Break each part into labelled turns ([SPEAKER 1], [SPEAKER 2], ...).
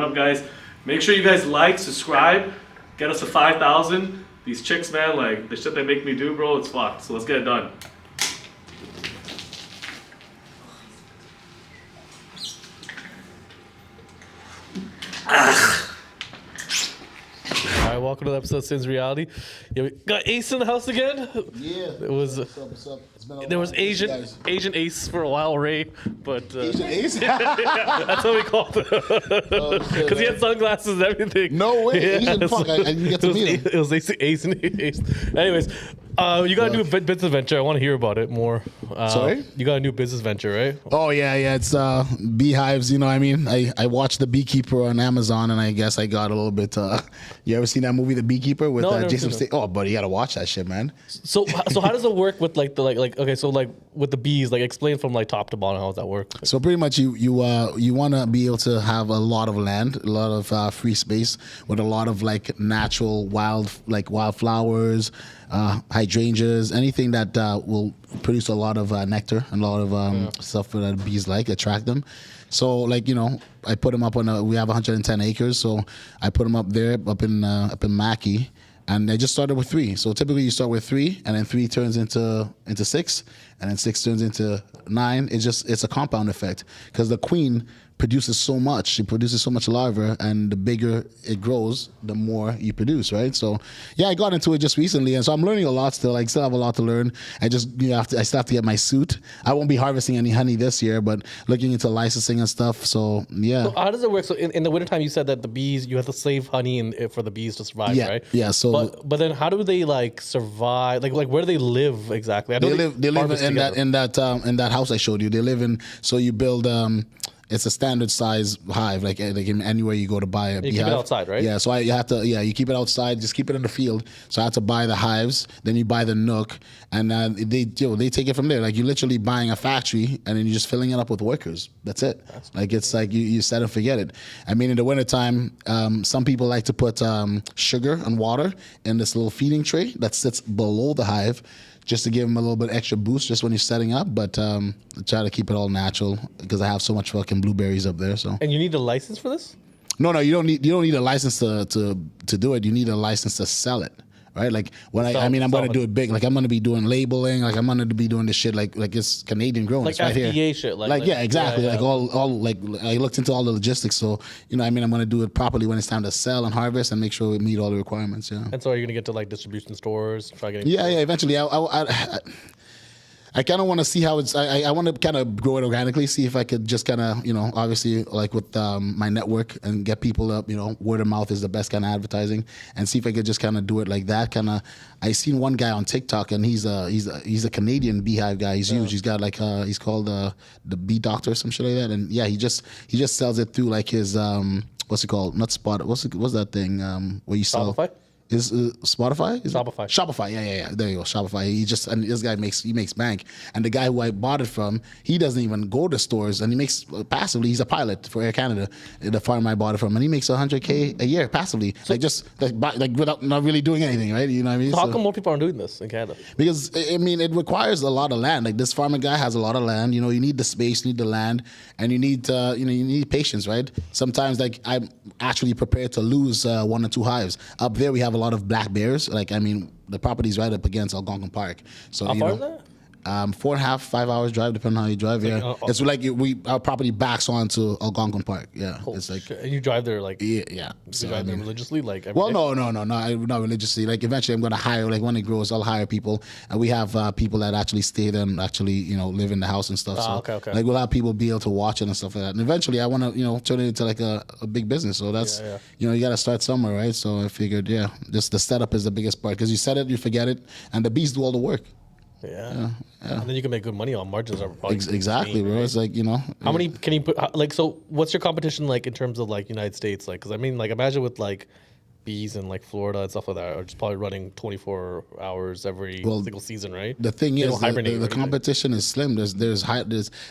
[SPEAKER 1] what up, guys? Make sure you guys like, subscribe, get us to 5,000. These chicks, man, like the shit they make me do, bro, it's fucked. So let's get it done.
[SPEAKER 2] All right, welcome to the episode of Sin's Reality. Yeah, we got Ace in the house again.
[SPEAKER 3] Yeah.
[SPEAKER 2] It was.
[SPEAKER 3] What's up? It's been a
[SPEAKER 2] There
[SPEAKER 3] while.
[SPEAKER 2] was Asian Ace for a while, Ray, but
[SPEAKER 3] Asian Ace?
[SPEAKER 2] that's what we called him because he had sunglasses and everything.
[SPEAKER 3] No way. Asian
[SPEAKER 2] so
[SPEAKER 3] fuck. I didn't get to meet him.
[SPEAKER 2] It was Ace and Ace. Anyways, you got a new business venture. I want to hear about it more.
[SPEAKER 3] Sorry?
[SPEAKER 2] You got a new business venture, right?
[SPEAKER 3] Oh yeah. It's beehives. You know what I mean? I watched The Beekeeper on Amazon, and I guess I got a little bit. You ever seen that movie, The Beekeeper, with
[SPEAKER 2] No, I've never
[SPEAKER 3] Jason
[SPEAKER 2] seen
[SPEAKER 3] Statham? Oh, buddy, you gotta watch that shit, man.
[SPEAKER 2] So how does it work with like okay, so like with the bees, like explain from like top to bottom how does that work?
[SPEAKER 3] So pretty much you want to be able to have a lot of land, a lot of free space with a lot of like natural wildflowers, hydrangeas, anything that will produce a lot of nectar and a lot of stuff that bees attract them. So like, you know, I put them up on we have 110 acres, so I put them up there up in Mackay. And I just started with 3. So typically you start with 3, and then 3 turns into 6, and then 6 turns into 9. It's a compound effect because the queen produces so much. She produces so much larvae, and the bigger it grows, the more you produce, right? So yeah, I got into it just recently, and so I'm learning a lot still. I still have a lot to learn. I still have to get my suit. I won't be harvesting any honey this year, but looking into licensing and stuff. So yeah.
[SPEAKER 2] So how does it work? So in the wintertime, you said that the bees, you have to save honey for the bees to survive,
[SPEAKER 3] Yeah,
[SPEAKER 2] right?
[SPEAKER 3] yeah. So
[SPEAKER 2] but then how do they like survive? Like where do they live exactly? I know
[SPEAKER 3] they live
[SPEAKER 2] harvest
[SPEAKER 3] in
[SPEAKER 2] together.
[SPEAKER 3] that house I showed you. They live in, so you build it's a standard size hive, like anywhere you go to buy a beehive.
[SPEAKER 2] You keep it outside, right?
[SPEAKER 3] Yeah, so you keep it outside, just keep it in the field. So I had to buy the hives, then you buy the nook, and they take it from there. Like you're literally buying a factory, and then you're just filling it up with workers. That's it. Like it's like you set and forget it. I mean, in the wintertime, some people like to put sugar and water in this little feeding tray that sits below the hive, just to give them a little bit extra boost just when you're setting up, but I try to keep it all natural because I have so much fucking blueberries up there. So
[SPEAKER 2] And you need a license for this?
[SPEAKER 3] no, you don't need a license to do it. You need a license to sell it, right? Like when I'm going to do it big. Like I'm going to be doing labeling. Like I'm going to be doing this shit like it's Canadian grown.
[SPEAKER 2] Like
[SPEAKER 3] it's right
[SPEAKER 2] FDA
[SPEAKER 3] here.
[SPEAKER 2] shit.
[SPEAKER 3] Like yeah, exactly.
[SPEAKER 2] Yeah.
[SPEAKER 3] Like all like I looked into all the logistics. So I'm going to do it properly when it's time to sell and harvest and make sure we meet all the requirements. Yeah.
[SPEAKER 2] And so are you going to get to like distribution stores? Try getting
[SPEAKER 3] Yeah. Eventually, I kind of want to see how it's. I want to kind of grow it organically. See if I could just kind of, obviously like with my network and get people up. Word of mouth is the best kind of advertising, and see if I could just kind of do it like that. Kind of. I seen one guy on TikTok, and he's a Canadian beehive guy. He's huge. He's got like he's called the Bee Doctor or some shit like that. And yeah, he just sells it through like his what's it called? Not Spot. What's that thing where you sell?
[SPEAKER 2] Shopify?
[SPEAKER 3] Is Spotify?
[SPEAKER 2] Shopify.
[SPEAKER 3] Shopify, yeah. There you go, Shopify. And this guy makes bank. And the guy who I bought it from, he doesn't even go to stores, and he makes passively. He's a pilot for Air Canada, the farm I bought it from, and he makes $100K a year passively, like without not really doing anything, right? You know what I mean?
[SPEAKER 2] So how come more people aren't doing this in Canada?
[SPEAKER 3] Because it requires a lot of land. Like this farmer guy has a lot of land. You need the space, you need the land, and you need you need patience, right? Sometimes like I'm actually prepared to lose 1 or 2 hives. Up there we have a lot of black bears. The property's right up against Algonquin Park. So
[SPEAKER 2] How far is that?
[SPEAKER 3] 4.5, 5 hours drive, depending on how you drive. Yeah, it's like our property backs onto Algonquin Park. Yeah, it's like
[SPEAKER 2] Shit. And you drive there like
[SPEAKER 3] yeah.
[SPEAKER 2] you
[SPEAKER 3] So
[SPEAKER 2] drive there religiously like every
[SPEAKER 3] well,
[SPEAKER 2] day?
[SPEAKER 3] no, not religiously. Like eventually, I'm gonna hire. Like when it grows, I'll hire people, and we have people that actually stay there and actually live in the house and stuff. So
[SPEAKER 2] okay.
[SPEAKER 3] like we'll have people be able to watch it and stuff like that. And eventually, I want to turn it into like a big business. So that's you got to start somewhere, right? So I figured, just the setup is the biggest part because you set it, you forget it, and the bees do all the work.
[SPEAKER 2] Yeah. And then you can make good money on margins. Are probably
[SPEAKER 3] Exactly, bro.
[SPEAKER 2] right?
[SPEAKER 3] It's like
[SPEAKER 2] How many can you put? Like, so what's your competition like in terms of like United States? Like, because I mean, like, imagine with like bees in like Florida and stuff like that are just probably running 24 hours every single season, right?
[SPEAKER 3] The thing
[SPEAKER 2] They
[SPEAKER 3] is,
[SPEAKER 2] don't hibernate
[SPEAKER 3] the
[SPEAKER 2] or anything.
[SPEAKER 3] competition is slim. There's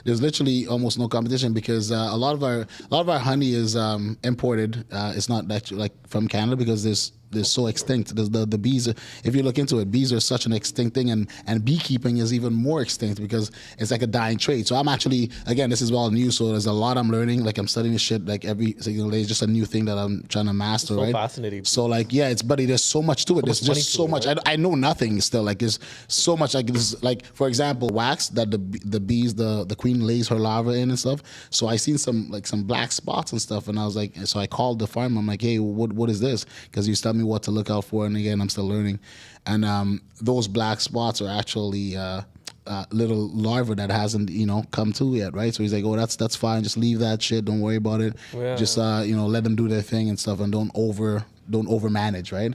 [SPEAKER 3] literally almost no competition because a lot of our honey is imported. It's not actually like from Canada because there's they're so extinct. The bees, if you look into it, bees are such an extinct thing, and beekeeping is even more extinct because it's like a dying trade. So I'm actually, again, this is all new, so there's a lot I'm learning. Like I'm studying this shit like every single day. It's just a new thing that I'm trying to master,
[SPEAKER 2] So
[SPEAKER 3] right?
[SPEAKER 2] fascinating.
[SPEAKER 3] So like, yeah, it's buddy. There's so much to it. There's
[SPEAKER 2] much money
[SPEAKER 3] just
[SPEAKER 2] to
[SPEAKER 3] so
[SPEAKER 2] it,
[SPEAKER 3] much.
[SPEAKER 2] right?
[SPEAKER 3] I know nothing still. Like there's so much. Like this, like for example, wax that the bees, the queen lays her larva in and stuff. So I seen some black spots and stuff, and I was like, so I called the farm. I'm like, hey, what is this? Because you tell me what to look out for, and again, I'm still learning. And those black spots are actually little larva that hasn't come to yet, right? So he's like, oh, that's fine. Just leave that shit. Don't worry about it.
[SPEAKER 2] Yeah.
[SPEAKER 3] Just let them do their thing and stuff, and don't over manage, right?